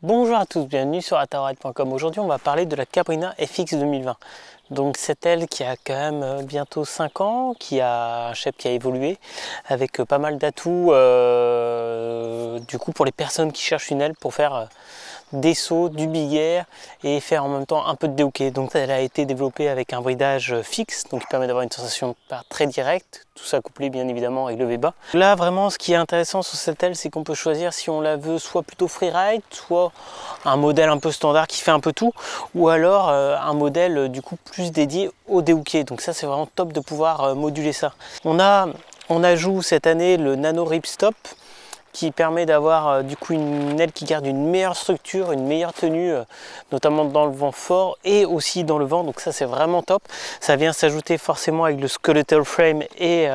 Bonjour à tous, bienvenue sur ataoride.com. Aujourd'hui on va parler de la Cabrina FX 2020. Donc c'est elle qui a quand même bientôt 5 ans, qui a un shape qui a évolué avec pas mal d'atouts du coup pour les personnes qui cherchent une aile pour faire des sauts, du big air et faire en même temps un peu de déhooké. Donc elle a été développée avec un bridage fixe, donc qui permet d'avoir une sensation de part très directe, tout ça couplé bien évidemment avec le V-bas. Là vraiment ce qui est intéressant sur cette aile, c'est qu'on peut choisir si on la veut soit plutôt freeride, soit un modèle un peu standard qui fait un peu tout, ou alors un modèle du coup plus dédié au déhooké. Donc ça c'est vraiment top de pouvoir moduler ça. On ajoute cette année le Nano Ripstop, qui permet d'avoir du coup une aile qui garde une meilleure structure, une meilleure tenue, notamment dans le vent fort et aussi dans le vent. Donc ça c'est vraiment top. Ça vient s'ajouter forcément avec le skeletal frame et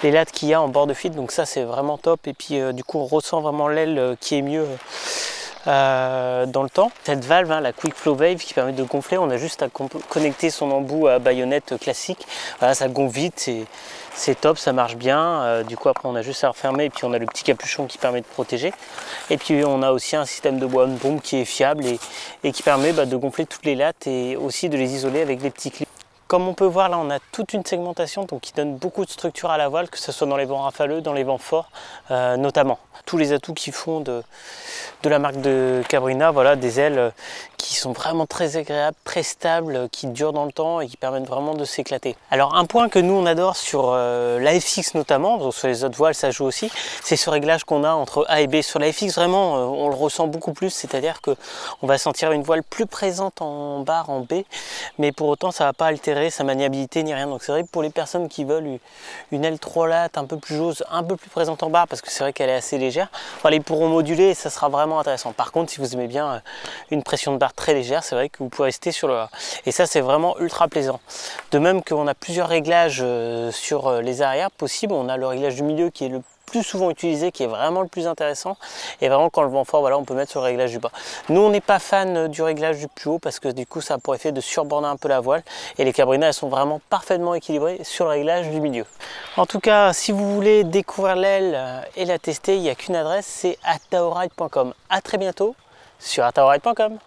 les lattes qu'il y a en bord de feed. Donc ça c'est vraiment top. Et puis du coup on ressent vraiment l'aile qui est mieux dans le temps. Cette valve, la Quick Flow Valve qui permet de gonfler, on a juste à connecter son embout à baïonnette classique. Voilà, ça gonfle vite, c'est top, ça marche bien. Du coup après on a juste à refermer et puis on a le petit capuchon qui permet de protéger. Et puis on a aussi un système de bois bombe qui est fiable et qui permet de gonfler toutes les lattes et aussi de les isoler avec des petits clips. Comme on peut voir là, on a toute une segmentation donc qui donne beaucoup de structure à la voile, que ce soit dans les vents rafaleux, dans les vents forts notamment. Tous les atouts qui font de la marque de Cabrina, voilà, des ailes qui sont vraiment très agréables, très stables, qui durent dans le temps et qui permettent vraiment de s'éclater. Alors un point que nous on adore sur la FX notamment, donc sur les autres voiles ça joue aussi, c'est ce réglage qu'on a entre A et B. Sur la FX vraiment on le ressent beaucoup plus, c'est-à-dire que on va sentir une voile plus présente en barre, en B, mais pour autant ça ne va pas altérer sa maniabilité ni rien. Donc c'est vrai que pour les personnes qui veulent une aile 3 lattes un peu plus jauge, un peu plus présente en barre, parce que c'est vrai qu'elle est assez légère, voilà, ils pourront moduler et ça sera vraiment intéressant. Par contre, si vous aimez bien une pression de barre très légère, c'est vrai que vous pouvez rester sur le A. Et ça, c'est vraiment ultra plaisant. De même qu'on a plusieurs réglages sur les arrières possibles. On a le réglage du milieu qui est le plus souvent utilisé, qui est vraiment le plus intéressant. Et vraiment, quand le vent fort, voilà, on peut mettre sur le réglage du bas. Nous, on n'est pas fan du réglage du plus haut parce que du coup, ça a pour effet de surborder un peu la voile. Et les Cabrina, elles sont vraiment parfaitement équilibrées sur le réglage du milieu. En tout cas, si vous voulez découvrir l'aile et la tester, il n'y a qu'une adresse, c'est ataoride.com. À très bientôt sur ataoride.com.